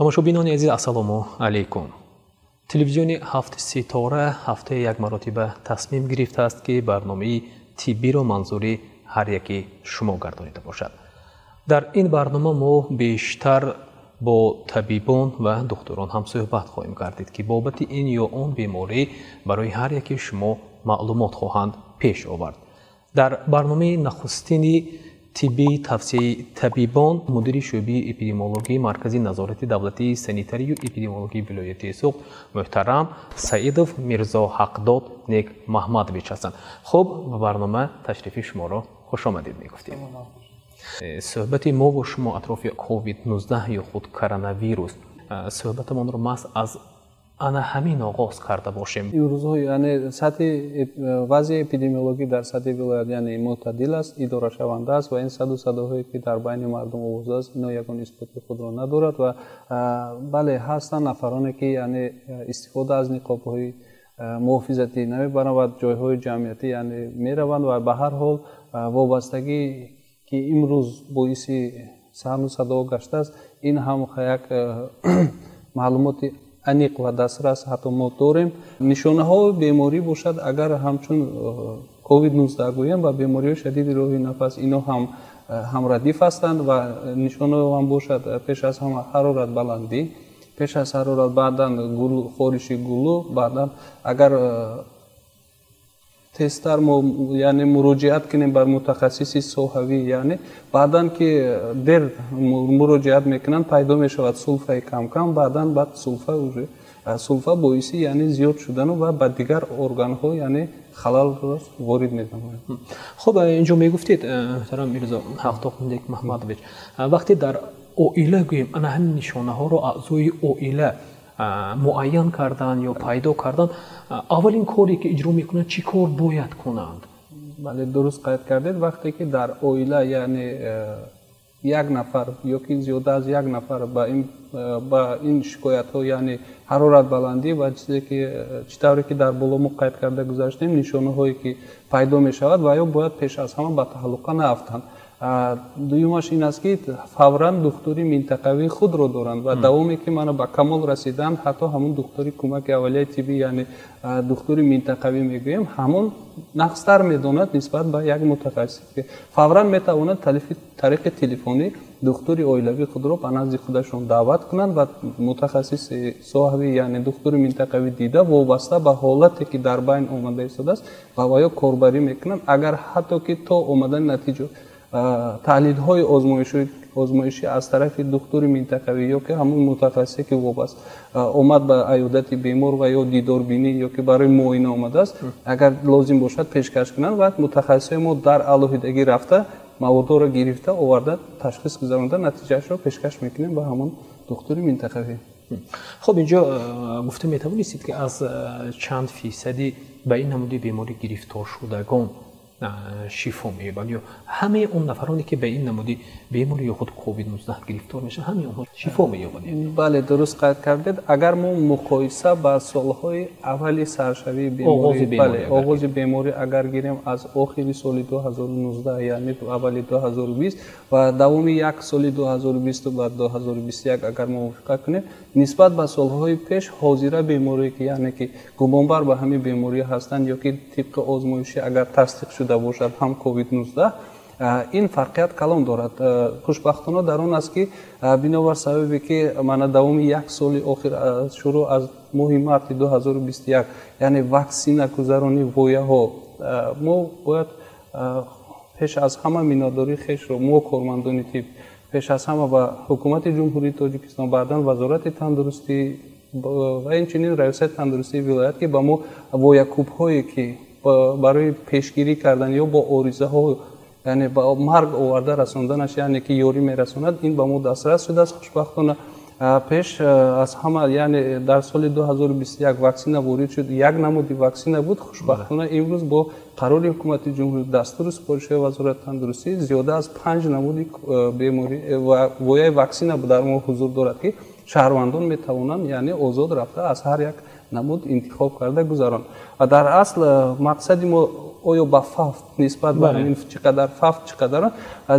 тамошобинони азиз ассалому алайкум. Телевизиони ҳафти ситора ҳафтаи як маротиба тасмим гирифтааст ки барномаи тиббиро манзури ҳар яки шумо гардонида бошад. дар ин барнома мо бештар бо табибон ва духтурон ҳам суҳбат хоҳем гардид ки бобати ин ё он беморӣ барои ҳар яки шумо маълумот хоҳанд пеш овард. дар барномаи нахустини тибби тавсияи табибон мудири шӯъбаи эпидемиологии маркази назорати давлатии санитарию эпидемиологии вилояти суғд муҳтарам Саидов Мирзо Ҳақдод Нек Маҳмадович ҳастанд. хуб, ба барнома ташрифи шуморо хушомадид мегуфтем. суҳбати мо бо шумо атрофи COVID-19 ё худ коронавирус суҳбатамонро маҳз аз ана ҳамин оғоз карда бошем. имрӯзҳо яъне сатҳи вазъи эпидемиологӣ дар сатҳи вилоят яъне мӯътадил аст, идорашаванда аст ва ин саду садоҳое ки дар байни мардум овоз аст, ино ягон исботи худро надорад ва бале ҳастанд нафароне ки яъне истифода аз ниқобҳои муҳофизатӣ намебаранд ва ҷойҳои ҷамъиятӣ яъне мераванд ва ба ҳар ҳол вобастагӣ ки имрӯз боиси саҳну садо гаштааст, ин ҳам як маълумоти аниқ ва дастрас ҳатто мо дорем. нишонаҳои беморӣ бошад, агар ҳамчун COVID-19 гӯям ва бемориҳои шадиди роҳи нафас, ино ҳам радиф ҳастанд ва нишонаҳо ҳам бошад пеш аз ҳама ҳароратбаландӣ, пеш аз ҳарорат баъдан хориши гулӯ, баъдан агар тезтар мо яъне муроҷиат кунем ба мутахассиси соҳавӣ, яъне баъдан ки дер муроҷиат мекунанд пайдо мешавад сулфаи камкам, баъдан баъд сулфа боиси яъне зиёд шудану ва ба дигар органҳо яъне халалро ворид менамояд. хуб, инҷо мегуфтед муҳтарам Мирзо Ҳақдод Нек Маҳмадович, вақте дар оила гӯем ана ҳамин нишонаҳоро аъзои оила муайян кардан ё пайдо кардан, аввалин коре ки иҷро мекунанд чӣ кор бояд кунанд? бале, дуруст қайд кардед. вақте ки дар оила яъне як нафар ё ки зиёда аз як нафар ба ин шикоятҳо яъне ҳароратбаландӣ ва чизе ки чӣ тавре ки дар боло мо қайд карда гузаштем, нишонаҳое ки пайдо мешавад ва ё бояд пеш аз ҳама ба таҳаллуқа наафтанд. дуюмаш ин аст ки фавран духтури минтақавии худро доранд ва давоме ки мана ба камол расиданд, ҳатто ҳамун духтури кӯмаки аввалияи тиббӣ яъне духтури минтақавӣ мегӯем, ҳамон нақстар медонад нисбат ба як мутахассис ки фавран метавонад тариқи телефонӣ духтури оилавии худро ба назди худашон даъват кунанд ва мутахассиси соҳавӣ яъне духтури минтақавӣ дида вобаста ба ҳолате ки дар байн омада истодааст ба ваё корбарӣ мекунанд. агар ҳатто ки то омадани натиҷа таҳлилҳои озмоишӣ аз тарафи духтури минтақавӣ ё ки ҳамун мутахассисе ки вобаста омад ба аёдати бемор ва ё дидорбинӣ ё ки барои муоина омадааст, агар лозим бошад пешкаш кунанд ва мутахассисои мо дар алоҳидагӣ рафта маводдоро гирифта оварда ташхис гузаронда натиҷаашро пешкаш мекунем ба ҳамон духтури минтақавӣ. хуб, инҷо гуфта метавонистед ки аз чанд фисади ба ин намуди беморӣ гирифторшудагон шифо меёбанд ё ҳамаи он нафароне ки ба ин намуди беморӣ ё худ COVID-19 гирифтор мешаванд ҳамаи онҳо шифо меёбанд? бале, дуруст қайд кардед. агар мо муқоиса ба солҳои аввали саршавии беморӣ, оғози беморӣ агар гирем аз охири соли 2019 яъне аввали 2020 ва давоми як соли 2020 ва 2021 агар мувофиқа кунем, нисбат ба солҳои пеш ҳозира беморие ки яъне ки гумонбар ба ҳамин беморӣ ҳастанд ё ки тибқи озмоишӣ агар тасдиқ шуда бошад ҳам COVID-19, ин фарқият калон дорад. хушбахтона дар он аст ки бинобар сабабе ки мана давоми як соли охир шурӯъ аз моҳи марти 2021 яъне ваксина гузарони вояҳо, мо бояд пеш аз ҳама миннатдории хешро мо кормандони тиб, пеш аз ҳама ба ҳукумати ҷумҳурии Тоҷикистон, баъдан вазорати тандурустӣ ва инчунин раисати тандурустии вилоят ки ба мо воякӯбҳое ки барои пешгирӣ кардан ё бо оризаҳо яъне ба марг оварда расонданаш яъне ки ёрӣ мерасонад, ин ба мо дастрас шудааст. хушбахтона пеш аз ҳама яъне дар соли 2021 ваксина ворид шуд, як намуди ваксина буд. хушбахтона имрӯз бо қарори ҳукумати ҷумҳурӣ дастури супоришҳои вазорати тандурустӣ зиёда аз 5 намуди беморӣ ва вояи ваксина дар мо ҳузур дорад ки шаҳрвандон метавонанд яъне озод рафта аз ҳар як намуд интихоб карда гузарон ва дар асл мақсади мо оё ба фавт нисбат ба ин чӣ қадар фавт чӣ қадар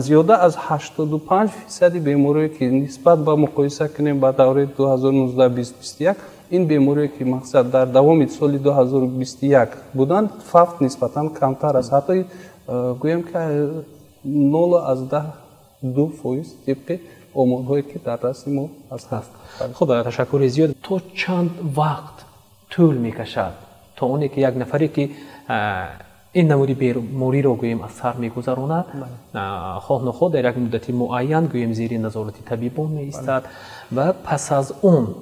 зиёда аз 85% бемориҳое ки нисбат ба муқоиса кунем ба давраи 2019-2021 ин бемориҳое ки мақсад дар давоми соли 2021 буданд фавт нисбатан камтар аст ҳатто гӯям ки 0.2% тибқи оморҳое ки дар дасти мо ҳаст. хуб ташаккури зиёд. то чанд вақт тӯл мекашад то оне ки як нафаре ки ин намуди бемориро гӯем аз сар мегузаронад хоҳ нохоҳ дар як муддати муайян гӯем зери назорати табибон меистад ва пас аз он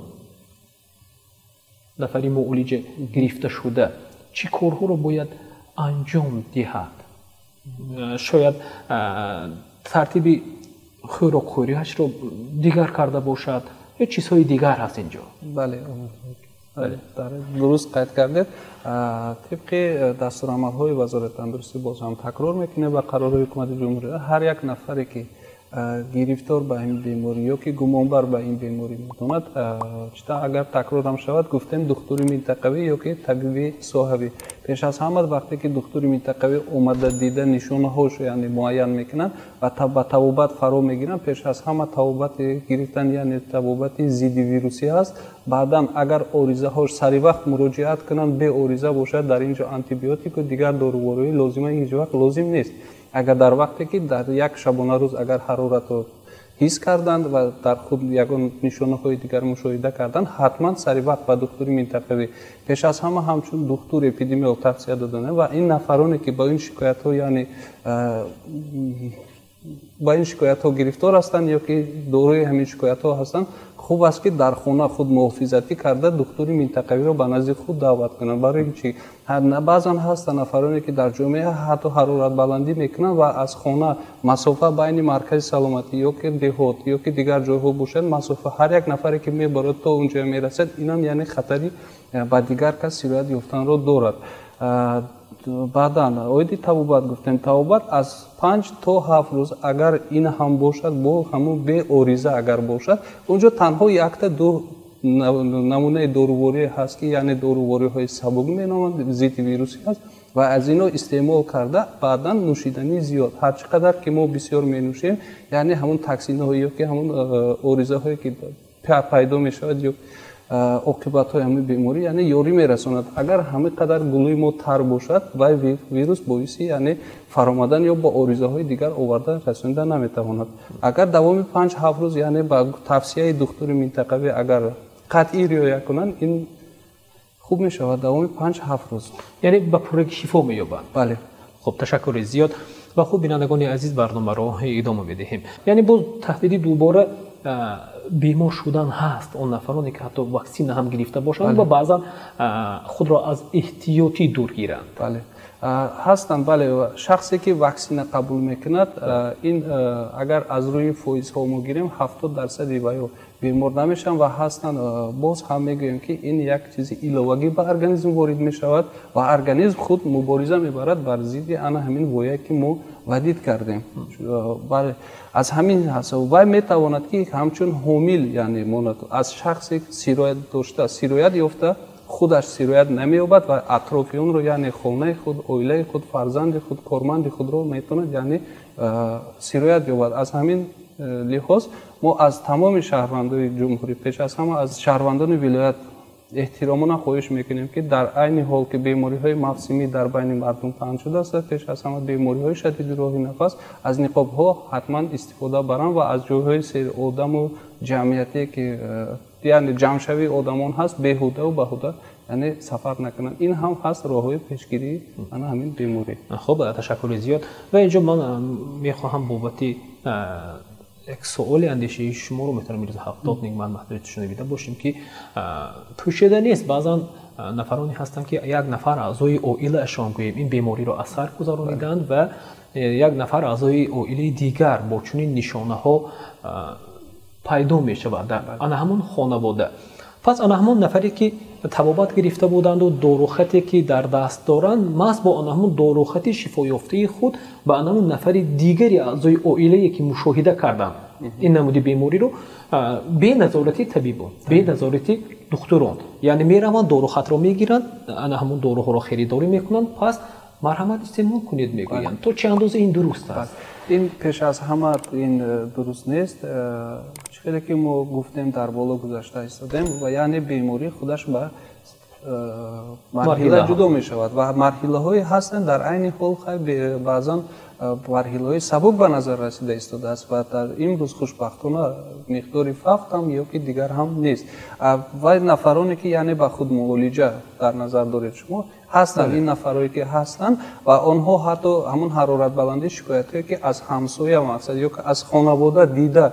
нафари муолиҷа гирифта шуда чӣ корҳоро бояд анҷом диҳад? шояд тартиби хӯрокхӯриашро дигар карда бошад ё чизҳои дигар ҳаст инҷо? бале дуруст қайд кардед. тибқи дастурамалҳои вазорати тандурустӣ боз ҳам такрор мекунем ва қарорҳои ҳукумати ҷумҳурия ҳар як нафаре ки гирифтор ба ин беморӣ ё ки гумонбар ба ин беморӣ мекунад агар такрорам шавад гуфтем духтури минтақавӣ ё ки табиби соҳавӣ пеш аз ҳама вақте ки духтури минтақавӣ омада дида нишонаҳош яъне муайян мекунанд ва ба табобат фаро мегиранд пеш аз ҳама табобати гирифтан яъне табобати зидди вирусӣ аст баъдан агар оризаҳош саривақт муроҷиат кунанд бе ориза бошад дар ин ҷо антибиотику дигар дорувории лозима ҳеҷ вақт лозим нест. агар дар вақте ки дар як шабонарӯз агар ҳароратро ҳис карданд ва дар худ ягон нишонаҳои дигар мушоҳида карданд ҳатман саривақт ба духтури минтақавӣ пеш аз ҳама ҳамчун духтур эпидемиолог тавсия доданд ва ин нафароне ки ба ин шикоятҳо яъне ба ин шикоятҳо гирифтор ҳастанд ё ки дорои ҳамин шикоятҳо ҳастанд хуб аст ки дар хона худ муҳофизатӣ карда духтури минтақавиро ба назди худ даъват кунанд барои чи баъзан ҳастанд нафароне ки дар ҷомеа ҳатто ҳароратбаландӣ мекунанд ва аз хона масофа байни маркази саломатӣ ё ки деҳот ё ки дигар ҷойҳо бошад масофа ҳар як нафаре ки мебарад то он ҷо мерасад инам яъне хатари ба дигар кас сироят ёфтанро дорад. баъдан оиди табобат гуфтем табобат аз 5 то 7 рӯз агар ин ҳам бошад бо ҳамун беориза агар бошад онҷо танҳо якта намунаи доруворие ҳаст ки яъне дорувориҳои сабук меноманд зидди вирусӣ ҳаст ва аз ино истеъмол карда баъдан нӯшидани зиёд ҳарчӣ қадар ки мо бисёр менӯшем яъне ҳамун токсинҳое ё ки ҳамун оризаҳое ки пайдо мешавад ё оқибатҳои ҳамин беморӣ яъне ёрӣ мерасонад. агар ҳамин қадар гулӯи мо тар бошад вай вирус боиси яъне фаромадан ё ба оризаҳои дигар оварда расонида наметавонад. агар давоми 5-7 рӯз яъне ба тавсияи духтури минтақавӣ агар қатъӣ риоя кунанд ин хуб мешавад давоми 5-7 рӯз яъне ба пуррагӣ шифо меёбанд. бале. хуб ташаккури зиёд ва хуб бинандагони азиз барномаро идома медиҳем. яъне боз таҳдиди дубора бемор шудан ҳаст он нафароне ки ҳатто ваксина ҳам гирифта бошанд ва баъзан худро аз эҳтиётӣ дур гиранд. бале ҳастанд. бале шахсе ки ваксина қабул мекунад ин агар аз рӯи фоизҳо мо гирем 70% ваё бемор намешаванд ва ҳастанд боз ҳам мегӯем ки ин як чизи иловагӣ ба организм ворид мешавад ва организм худ мубориза мебарад бар зидди ана ҳамин воя ки мо вадид кардем. бале аз ҳамин ҳасаб вай метавонад ки ҳамчун ҳомил яъне монад аз шахсе сироят дошта сироят ёфта худаш сироят намеёбад ва атрофиёнро яъне хонаи худ оилаи худ фарзанди худ корманди худро метавонад яъне сироят ёбад. аз ҳамин лиҳоз мо аз тамоми шаҳрвандони ҷумҳурӣ пеш аз ҳама аз шаҳрвандони вилоят эҳтиромона хоҳиш мекунем ки дар айни ҳол ки бемориҳои мавсимӣ дар байни мардум паҳн шудааст пеш аз ҳама бемориҳои шадиди роҳи нафас аз ниқобҳо ҳатман истифода баранд ва аз ҷойҳои сери одаму ҷамъияте ки яъне ҷамъшавии одамон ҳаст беҳудаву баҳуда яъне сафар накунанд. ин ҳам ҳаст роҳҳои пешгирии ана ҳамин беморӣ. хуб ташаккури зиёд ва инҷо ман мехоҳам бобати як суоли андешии шуморо метавонам Мирзо Ҳафтоб ник ман маҳдуриятро шунавида бошем ки пӯшида нест баъзан нафароне ҳастанд ки як нафар аъзои оилаашон гӯем ин бемориро аз сар гузарониданд ва як нафар аъзои оилаи дигар бо чунин нишонаҳо пайдо мешавад дар ана ҳамон хонавода. пас ана ҳамон нафаре ки табобат гирифта буданду дорухате ки дар даст доранд маҳз бо ана ҳамон дорухати шифоёфтаи худ ба ана ҳамон нафари дигари аъзои оилае ки мушоҳида карданд این نمودی بیماری رو به نظارتی طبیبان به نظارتی دکتران یعنی میروند داروخط رو میگیرند همون داروها رو خریداری میکنند پس مرحمت استعمال کنید میگویند تو چه اندازه این درست است این پیش از همه این درست نیست چیزی که ما گفتیم در بالا گذاشته ایستادیم و یعنی بیماری خودش به مرحله جدا می شود و مرحله های هستند در عین حال خیلی بعضا مرحله های سبک به نظر رسیده ایستاده است و در این روز خوشبختانه مقداری فقط هم یا که دیگر هم نیست و نفرانی که یعنی به خود معالجه در نظر دارید شما هستند این نفرایی که هستند و آنها حتی همون حرارت بلندی شکایتی که از همسایه مقصد یا که از خانواده دیده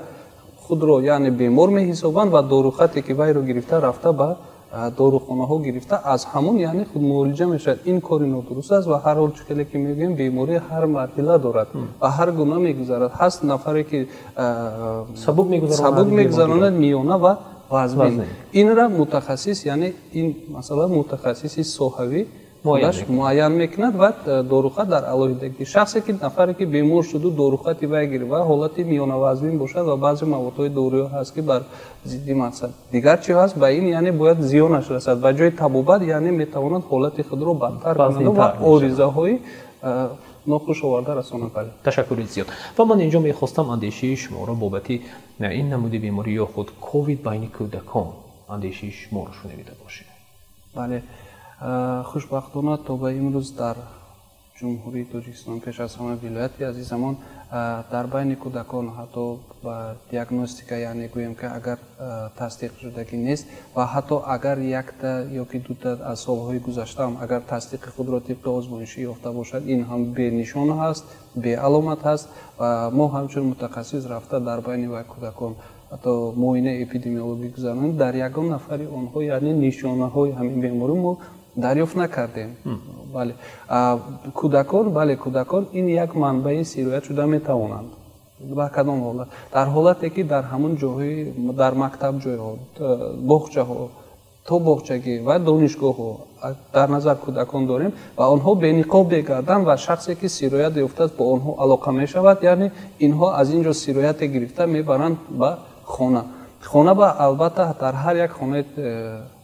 خود رو یعنی بیمار می حسابند و داروخطی که وی رو گرفته رفته به داروخانه ها گرفته از همون یعنی خود معالجه میشد این کاری نادرست است و هر حال چیزی که میگیم بیماری هر مرحله دارد و هر گونه میگذرد هست نفری که سبک میگذراند میانه و وزن این را متخصص یعنی این مثلا متخصصی صحوی معین میکند و داروخط در علاوه شخصی که نفری که بیمار شده داروخطی بگیره و حالت میانه وزن باشد و بعضی موادهای دارویی هست که بر ضد مقصد دیگر چی هست به این یعنی باید زیانش رسد و جای طبابت یعنی میتواند حالت خود رو بدتر کند و آرزه های ناخوشایند رساند. تشکر زیاد و من اینجا میخواستم اندیشه شما را بابت این نمود بیماری یا خود کووید بین کودکان اندیشه شما را شنیده باشید. بله خوشبختانه تا به امروز در جمهوری تاجیکستان پیش از همه ولایت عزیزمان در بین کودکان حتی با دیاگنوستیکا یعنی گویم که اگر تصدیق شدگی نیست و حتی اگر یک تا یا که دو تا از سالهای گذشته هم اگر تصدیق خود را طبق آزمایشی یافته باشد این هم به نشان هست به علامت هست و ما همچون متخصص رفته در بین و کودکان حتی معاینه اپیدمیولوژی گذارند در یگان نفری آنها یعنی نشانه های همین بیماری ما دریافت نکردیم. بله کودکان این یک منبع سیرایت شده میتوانند با کدام حالت در حالتی که در همون جاهای در مکتب جایها باغچه ها تا باغچگی و دانشگاه ها در نظر کودکان داریم و آنها به نقاب بگردند و شخصی که سیرایت یافته است با آنها علاقه می شود یعنی اینها از اینجا سیرایت گرفته میبرند به خانه با البته در هر یک خانه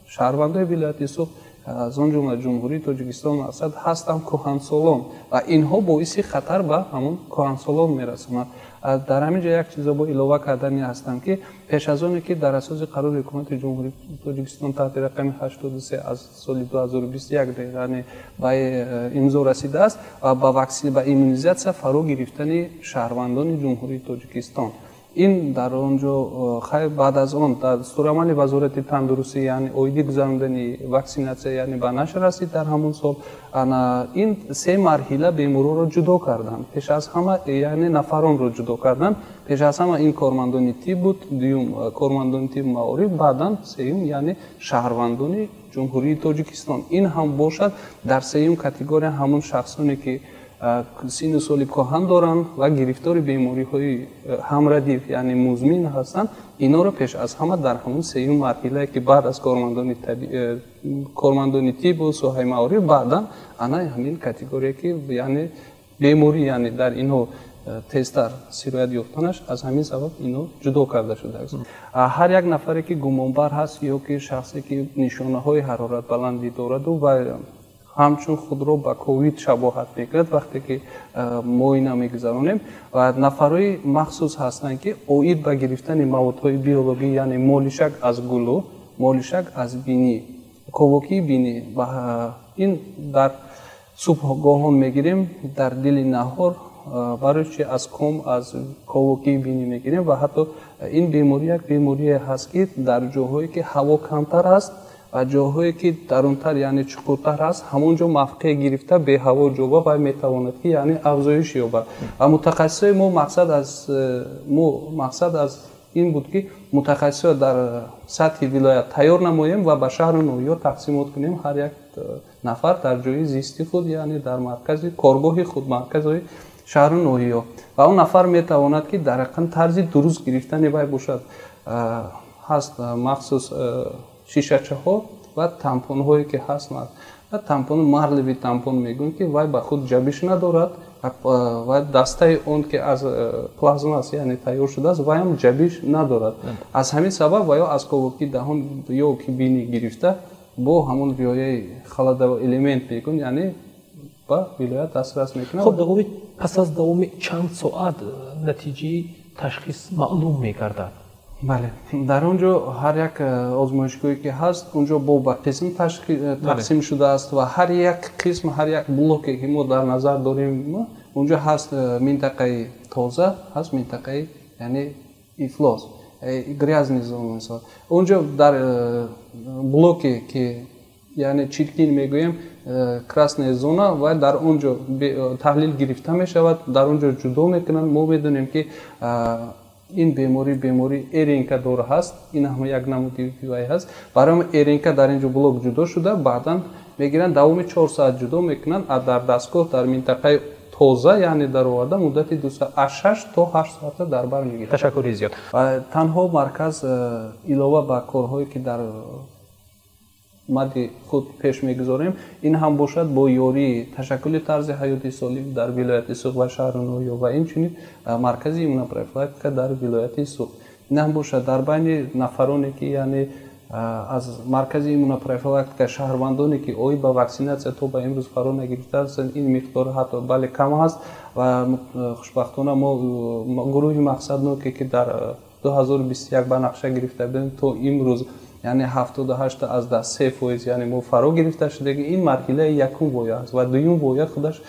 شهروندای ولایت سوخت از آن جمله جمهوری تاجیکستان مقصد هستند کهنسالان و اینها باعث خطر به همون کهنسالان میرسوند. در همینجا یک چیز با علاوه کردنی هستم که پیش از آنی که در اساس قرار حکومت جمهوری تاجیکستان تحت رقم 83 از سال 2021 یعنی به امضا رسیده است و با واکسین به ایمونیزاسیون فرا گرفتن شهروندان جمهوری تاجیکستان این در آنجا بعد از آن در دستورالعمل وزارت تندرستی یعنی اویدی گذراندن واکسیناسیون یعنی به نشر رسید در همون سال این سه مرحله بیماری را جدا کردند پیش از همه یعنی نفران را جدا کردند پیش از همه این کارمندان تیب بود دوم کارمندان تیب معارف بعداً سوم یعنی شهروندان جمهوری تاجیکستان این هم باشد در سوم کاتگوری همون شخصانی که سین سال کهن دارند و گرفتار بیماری های همردیف یعنی مزمن هستند اینا رو پیش از همه در همون سوم مرحله که بعد از کارمندان طب و ساحه معارف بعدا انا همین کاتگوری که یعنی بیماری یعنی در اینو تستر سیرایت یافتنش از همین سبب اینو جدا کرده شده است. هر یک نفری که گمانبر هست یا که شخصی که نشانه های حرارت بلندی دارد و همچون خود رو با کووید شباهت میکرد وقتی که معاینه میگذرانیم و نفرای مخصوص هستند که اوید به گرفتن موادهای بیولوژی یعنی مالشک از گلو مالشک از بینی کووکی بینی و این در صبحگاهان میگیریم در دل نهار برای چی از کم از کووکی بینی میگیریم و حتی این بیماری یک بیماری هست که در جاهایی که هوا کمتر است و جاهایی که درونتر یعنی چقورتر است همونجا موقع گرفته به هوا جوبا و میتواند که یعنی افزایش یابد و متخصص ما مقصد از این بود که متخصص در سطح ولایت تیار نماییم و به شهر نویا تقسیمات کنیم هر یک نفر در جای زیستی خود یعنی در مرکز کارگاه خود مرکز شهر نویا و اون نفر میتواند که در حقیقت طرز درست گرفتن وی باشد هست مخصوص شیشچه ها و تمپون هایی که هست و تمپون مرلوی تمپون میگن که وای با خود جبش ندارد ва дастаи он ки аз плазма аст яъне тайёр шудааст ваям ҷабиш надорад. Аз ҳамин сабаб ва ё аз ковоки даҳон ё ки бинӣ гирифта бо ҳамон риояи халадава элемент мекун яъне ба вилоят дастрас мекунад. хуб давоми пас аз давоми чанд соат натиҷаи ташхис маълум мегардад? бале дар он ҷо ҳар як озмоишгоҳе ки ҳаст он ҷо бо ба қисм тақсим шудааст ва ҳар як қисм ҳар як блоке ки мо дар назар дорем он ҷо ҳаст минтақаи тоза ҳаст минтақаи яъне ифлос грязни зона он ҷо дар блоке ки яъне чиркин мегӯем красная зона ва дар он ҷо таҳлил гирифта мешавад дар он ҷо ҷудо мекунанд мо медонем ки ин беморӣ эренка дора ҳаст ин ҳам як намуди вай ҳаст барои эренка дар ин ҷо блок ҷудо шуда баъдан мегиранд давоми 4 соат ҷудо мекунанд дар дастгоҳ дар минтақаи тоза яъне дароварда муддати 2 соат аз 6 то 8 соата дар бар мегирад. ташаккури зиёд. танҳо марказ илова ба корҳое ки дар мадди худ пеш мегузорем ин ҳам бошад бо ёрии ташаккули тарзи ҳаёти солим дар вилояти суғ ва шаҳри ноҳиё ва инчунин маркази иммунопрофилактика дар вилояти суғ ин ҳам бошад дар байни нафароне ки яъне аз маркази иммунопрофилактика шаҳрвандоне ки оид ба ваксинатсия то ба имрӯз фаро нагирифтааст ин миқдор ҳатто бале кам ҳаст ва хушбахтона мо гурӯҳи мақсадноке ки дар 2021 ба нақша гирифта будем то имрӯз яъне 78 аз 3% яъне мо фаро гирифта шудем ин марҳилаи якум воя аст ва дуюм воя худаш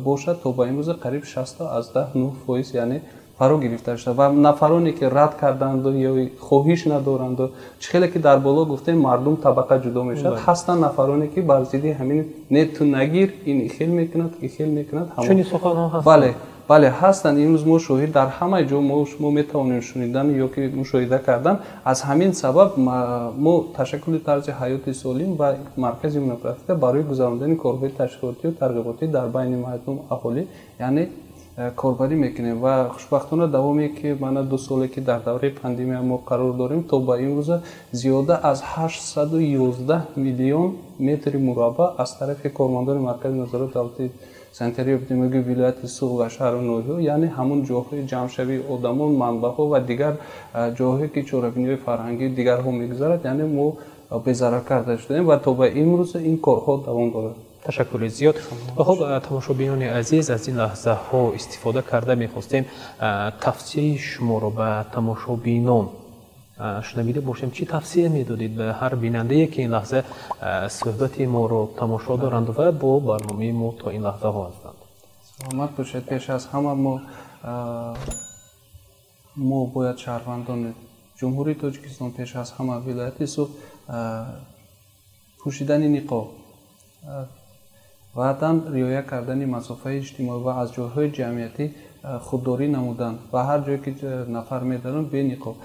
бошад то ба имрӯз қариб 60 аз 9% яъне фаро гирифта шуда ва нафароне ки рад карданду ё хоҳиш надоранду чӣ хеле ки дар боло гуфтем мардум табақа ҷудо мешавад ҳастанд нафароне ки бар зидди ҳамин не ту нагир ин ихел мекунад ихел мекунад чунин суханҳо ҳастанд. бале ҳастанд имрӯз мо шоҳид дар ҳамаи ҷо мо метавонем шунидан ё ки мушоҳида кардан аз ҳамин сабаб мо ташаккули тарзи ҳаёти солим ва маркази иммунопрофилактика барои гузарондани корҳои ташвиқотию тарғиботӣ дар байни мардум аҳолӣ яъне корбарӣ мекунем ва хушбахтона давоме ки мана 2 соле ки дар давраи пандемия мо қарор дорем то ба имрӯза зиёда аз 811 миллион метри мураббаъ аз тарафи кормандони маркази назорати давлати санитария эпидемиологии вилояти суғ ва шаҳри ноҳиё яъне ҳамон ҷоҳои ҷамъшавии одамон манбаъҳо ва дигар ҷоҳое ки чорабиниҳои фарҳангии дигарҳо мегузарад яъне мо безарар карда шудем ва то ба имрӯз ин корҳо давом дорад. ташаккури зиёд. хуб тамошобинони азиз аз ин лаҳзаҳо истифода карда мехостем тавсияи шуморо ба тамошобинон шунавида бошем чӣ тавсия медодед ба ҳар бинандае ки ин лаҳза суҳбати моро тамошо доранд ва бо барномаи мо то ин лаҳзаҳо ҳастанд? саломат бошед. пеш аз ҳама мо бояд шаҳрвандони ҷумҳурии тоҷикистон пеш аз ҳама вилояти суғ пӯшидани ниқоб ваъдан риоя кардани масофаи иҷтимоӣ ва аз ҷойҳои ҷамъиятӣ худдорӣ намудан ва ҳар ҷое ки нафар медаранд бениқоб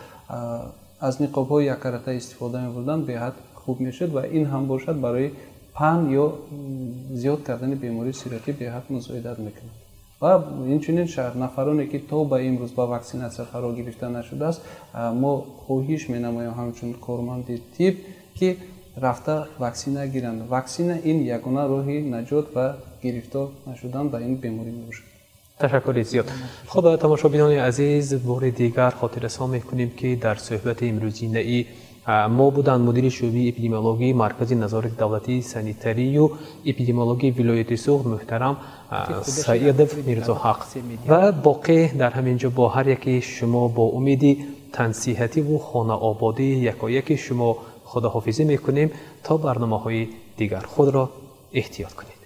аз ниқобҳои яккарата истифода мебурдан беҳад хуб мешуд ва ин ҳам бошад барои паҳн ё зиёд кардани бемории сиратӣ беҳад мусоидат мекунад ва инчунин нафароне ки то ба имрӯз ба ваксинатсия фаро гирифта нашудааст мо хоҳиш менамоем ҳамчун корманди тиб ки рафта ваксина гиранд. ваксина ин ягона роҳи наҷот ва гирифтор нашудан ба ин беморӣ мебошад. ташаккури зиёд. хуб тамошобинони азиз бори дигар хотиррасон мекунем ки дар суҳбати имрӯзинаи мо буданд мудири шӯъбаи эпидемиологии маркази назорати давлатии санитарию эпидемиологии вилояти суғ муҳтарам саидов мирзоҳақ ва боқӣ дар ҳамин ҷо бо ҳар яки шумо бо умеди тансиҳативу хонаободии якояки шумо худоҳофизӣ мекунем то барномаҳои дигар. худро эҳтиёт кунед.